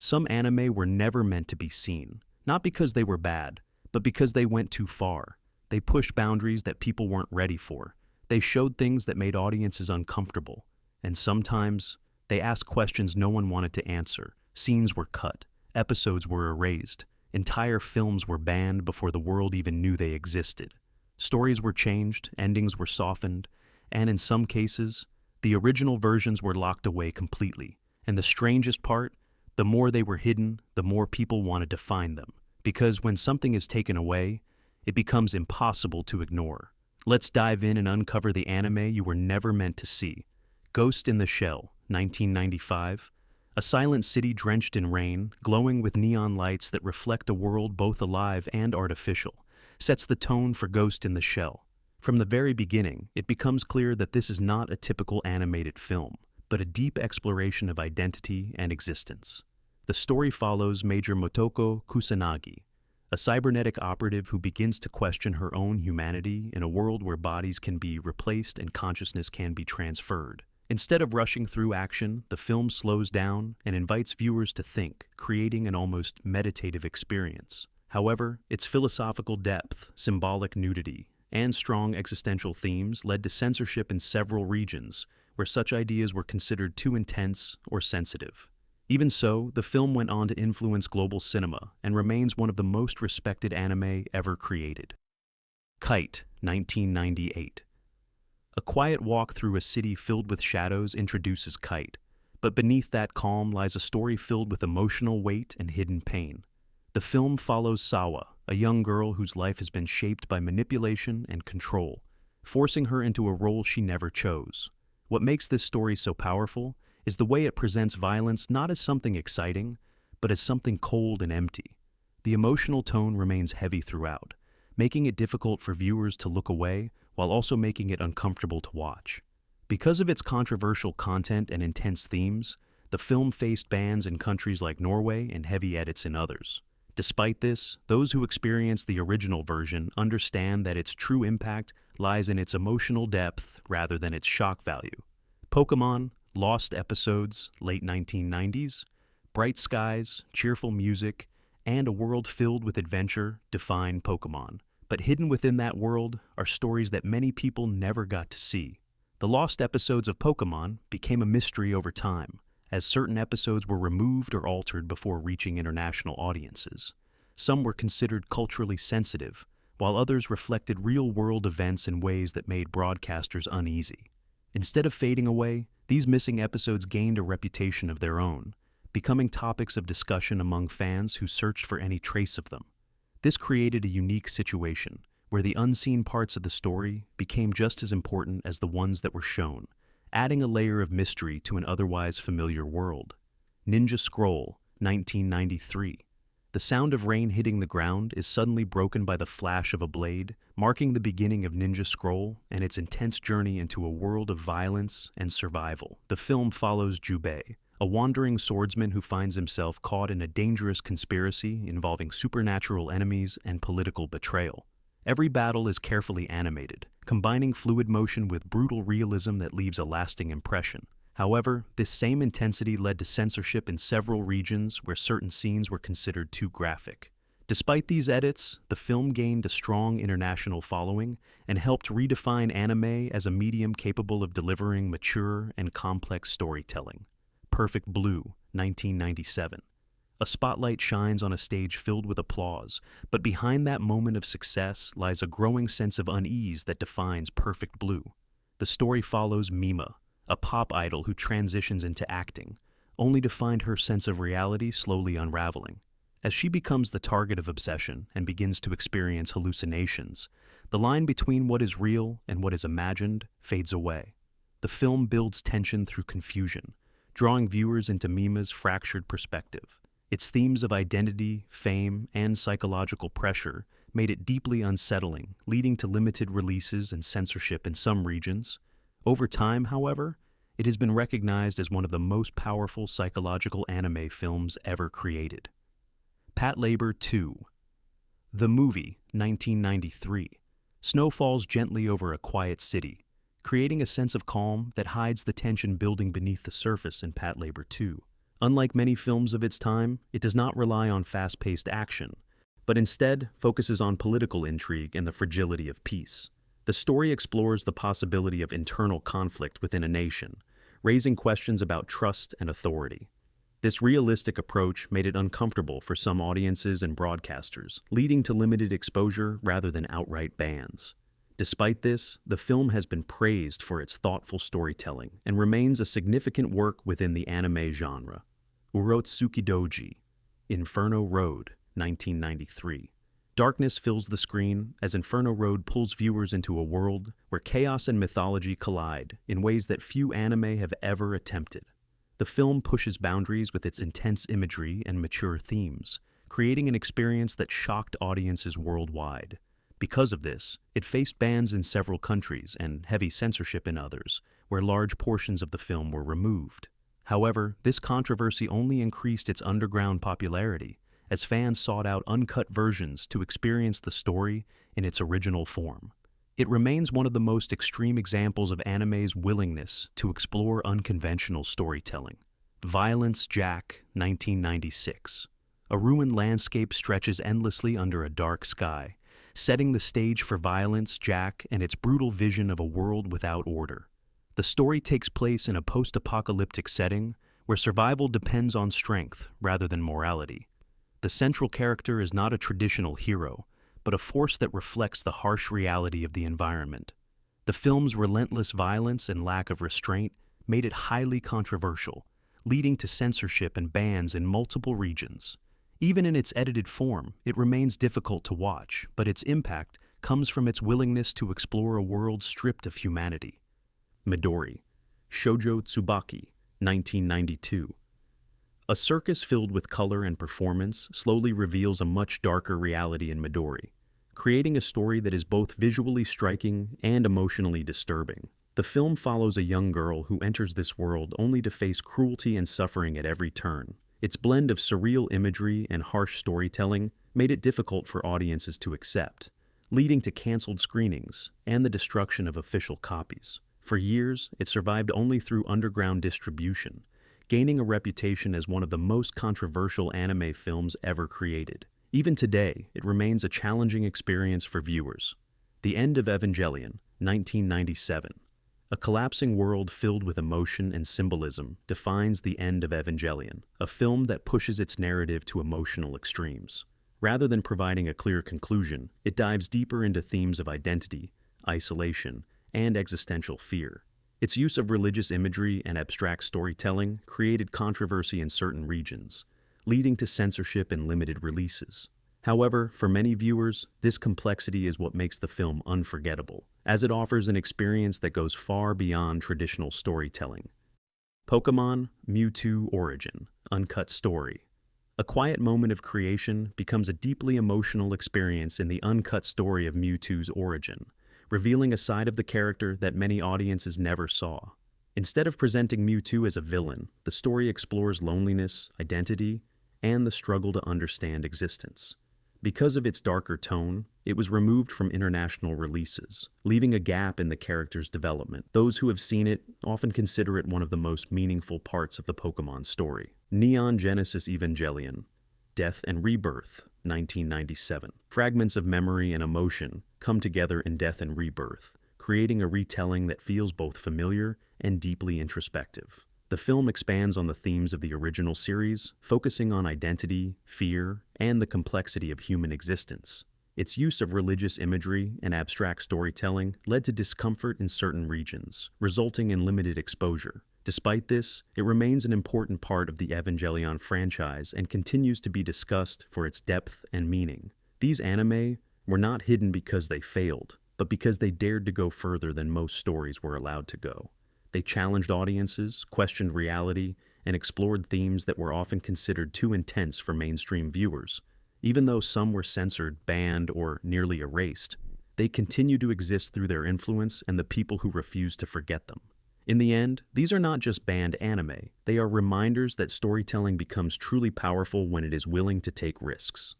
Some anime were never meant to be seen, not because they were bad, but because they went too far. They pushed boundaries that people weren't ready for. They showed things that made audiences uncomfortable. And sometimes, they asked questions no one wanted to answer. Scenes were cut. Episodes were erased. Entire films were banned before the world even knew they existed. Stories were changed, endings were softened, and in some cases, the original versions were locked away completely. And the strangest part, the more they were hidden, the more people wanted to find them. Because when something is taken away, it becomes impossible to ignore. Let's dive in and uncover the anime you were never meant to see. Ghost in the Shell, 1995. A silent city drenched in rain, glowing with neon lights that reflect a world both alive and artificial, sets the tone for Ghost in the Shell. From the very beginning, it becomes clear that this is not a typical animated film, but a deep exploration of identity and existence. The story follows Major Motoko Kusanagi, a cybernetic operative who begins to question her own humanity in a world where bodies can be replaced and consciousness can be transferred. Instead of rushing through action, the film slows down and invites viewers to think, creating an almost meditative experience. However, its philosophical depth, symbolic nudity, and strong existential themes led to censorship in several regions, where such ideas were considered too intense or sensitive. Even so, the film went on to influence global cinema and remains one of the most respected anime ever created. Kite, 1998. A quiet walk through a city filled with shadows introduces Kite, but beneath that calm lies a story filled with emotional weight and hidden pain. The film follows Sawa, a young girl whose life has been shaped by manipulation and control, forcing her into a role she never chose. What makes this story so powerful is the way it presents violence not as something exciting, but as something cold and empty. The emotional tone remains heavy throughout, making it difficult for viewers to look away while also making it uncomfortable to watch. Because of its controversial content and intense themes, the film faced bans in countries like Norway and heavy edits in others. Despite this, those who experience the original version understand that its true impact lies in its emotional depth rather than its shock value. Pokémon, lost episodes, late 1990s, bright skies, cheerful music, and a world filled with adventure define Pokémon. But hidden within that world are stories that many people never got to see. The lost episodes of Pokémon became a mystery over time, as certain episodes were removed or altered before reaching international audiences. Some were considered culturally sensitive, while others reflected real-world events in ways that made broadcasters uneasy. Instead of fading away, these missing episodes gained a reputation of their own, becoming topics of discussion among fans who searched for any trace of them. This created a unique situation, where the unseen parts of the story became just as important as the ones that were shown, adding a layer of mystery to an otherwise familiar world. Ninja Scroll, 1993. The sound of rain hitting the ground is suddenly broken by the flash of a blade, marking the beginning of Ninja Scroll and its intense journey into a world of violence and survival. The film follows Jubei, a wandering swordsman who finds himself caught in a dangerous conspiracy involving supernatural enemies and political betrayal. Every battle is carefully animated, combining fluid motion with brutal realism that leaves a lasting impression. However, this same intensity led to censorship in several regions where certain scenes were considered too graphic. Despite these edits, the film gained a strong international following and helped redefine anime as a medium capable of delivering mature and complex storytelling. Perfect Blue, 1997. A spotlight shines on a stage filled with applause, but behind that moment of success lies a growing sense of unease that defines Perfect Blue. The story follows Mima, a pop idol who transitions into acting, only to find her sense of reality slowly unraveling. As she becomes the target of obsession and begins to experience hallucinations, the line between what is real and what is imagined fades away. The film builds tension through confusion, drawing viewers into Mima's fractured perspective. Its themes of identity, fame, and psychological pressure made it deeply unsettling, leading to limited releases and censorship in some regions. Over time, however, it has been recognized as one of the most powerful psychological anime films ever created. Patlabor 2. The movie, 1993. Snow falls gently over a quiet city, creating a sense of calm that hides the tension building beneath the surface in Patlabor 2. Unlike many films of its time, it does not rely on fast-paced action, but instead focuses on political intrigue and the fragility of peace. The story explores the possibility of internal conflict within a nation, raising questions about trust and authority. This realistic approach made it uncomfortable for some audiences and broadcasters, leading to limited exposure rather than outright bans. Despite this, the film has been praised for its thoughtful storytelling and remains a significant work within the anime genre. Urotsuki Doji, Inferno Road, 1993. Darkness fills the screen as Inferno Road pulls viewers into a world where chaos and mythology collide in ways that few anime have ever attempted. The film pushes boundaries with its intense imagery and mature themes, creating an experience that shocked audiences worldwide. Because of this, it faced bans in several countries and heavy censorship in others, where large portions of the film were removed. However, this controversy only increased its underground popularity, as fans sought out uncut versions to experience the story in its original form. It remains one of the most extreme examples of anime's willingness to explore unconventional storytelling. Violence Jack, 1996. A ruined landscape stretches endlessly under a dark sky, setting the stage for Violence Jack and its brutal vision of a world without order. The story takes place in a post-apocalyptic setting where survival depends on strength rather than morality. The central character is not a traditional hero, but a force that reflects the harsh reality of the environment. The film's relentless violence and lack of restraint made it highly controversial, leading to censorship and bans in multiple regions. Even in its edited form, it remains difficult to watch, but its impact comes from its willingness to explore a world stripped of humanity. Midori, Shoujo Tsubaki, 1992. A circus filled with color and performance slowly reveals a much darker reality in Midori, creating a story that is both visually striking and emotionally disturbing. The film follows a young girl who enters this world only to face cruelty and suffering at every turn. Its blend of surreal imagery and harsh storytelling made it difficult for audiences to accept, leading to canceled screenings and the destruction of official copies. For years, it survived only through underground distribution, gaining a reputation as one of the most controversial anime films ever created. Even today, it remains a challenging experience for viewers. The End of Evangelion, 1997. A collapsing world filled with emotion and symbolism defines The End of Evangelion, a film that pushes its narrative to emotional extremes. Rather than providing a clear conclusion, it dives deeper into themes of identity, isolation, and existential fear. Its use of religious imagery and abstract storytelling created controversy in certain regions, leading to censorship and limited releases. However, for many viewers, this complexity is what makes the film unforgettable, as it offers an experience that goes far beyond traditional storytelling. Pokémon Mewtwo Origin, Uncut Story. A quiet moment of creation becomes a deeply emotional experience in the uncut story of Mewtwo's origin, revealing a side of the character that many audiences never saw. Instead of presenting Mewtwo as a villain, the story explores loneliness, identity, and the struggle to understand existence. Because of its darker tone, it was removed from international releases, leaving a gap in the character's development. Those who have seen it often consider it one of the most meaningful parts of the Pokémon story. Neon Genesis Evangelion, Death and Rebirth, 1997. Fragments of memory and emotion come together in Death and Rebirth, creating a retelling that feels both familiar and deeply introspective. The film expands on the themes of the original series, focusing on identity, fear, and the complexity of human existence. Its use of religious imagery and abstract storytelling led to discomfort in certain regions, resulting in limited exposure. Despite this, it remains an important part of the Evangelion franchise and continues to be discussed for its depth and meaning. These anime were not hidden because they failed, but because they dared to go further than most stories were allowed to go. They challenged audiences, questioned reality, and explored themes that were often considered too intense for mainstream viewers. Even though some were censored, banned, or nearly erased, they continue to exist through their influence and the people who refuse to forget them. In the end, these are not just banned anime. They are reminders that storytelling becomes truly powerful when it is willing to take risks.